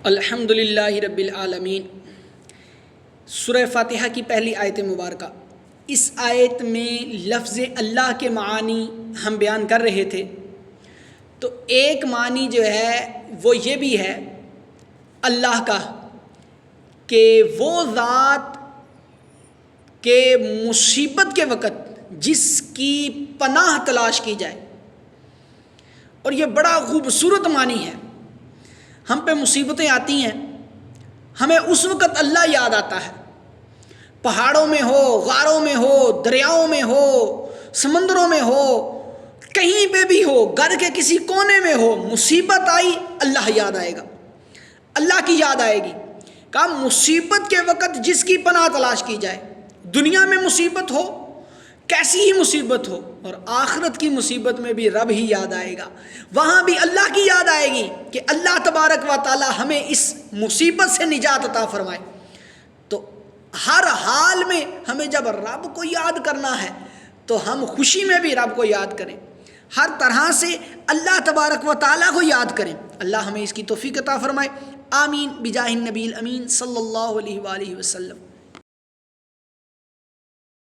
الحمد للہ رب العالمین۔ سورہ فاتحہ کی پہلی آیت مبارکہ، اس آیت میں لفظ اللہ کے معانی ہم بیان کر رہے تھے، تو ایک معنی جو ہے وہ یہ بھی ہے اللہ کا کہ وہ ذات کہ مصیبت کے وقت جس کی پناہ تلاش کی جائے، اور یہ بڑا خوبصورت معنی ہے۔ ہم پہ مصیبتیں آتی ہیں، ہمیں اس وقت اللہ یاد آتا ہے، پہاڑوں میں ہو، غاروں میں ہو، دریاؤں میں ہو، سمندروں میں ہو، کہیں پہ بھی ہو، گھر کے کسی کونے میں ہو، مصیبت آئی اللہ یاد آئے گا، اللہ کی یاد آئے گی۔ کہا مصیبت کے وقت جس کی پناہ تلاش کی جائے، دنیا میں مصیبت ہو کیسی ہی مصیبت ہو، اور آخرت کی مصیبت میں بھی رب ہی یاد آئے گا، وہاں بھی اللہ کی یاد آئے گی کہ اللہ تبارک و تعالی ہمیں اس مصیبت سے نجات عطا فرمائے۔ تو ہر حال میں ہمیں جب رب کو یاد کرنا ہے تو ہم خوشی میں بھی رب کو یاد کریں، ہر طرح سے اللہ تبارک و تعالی کو یاد کریں۔ اللہ ہمیں اس کی توفیق عطا فرمائے، آمین بجاہ النبی الامین صلی اللہ علیہ وآلہ وسلم۔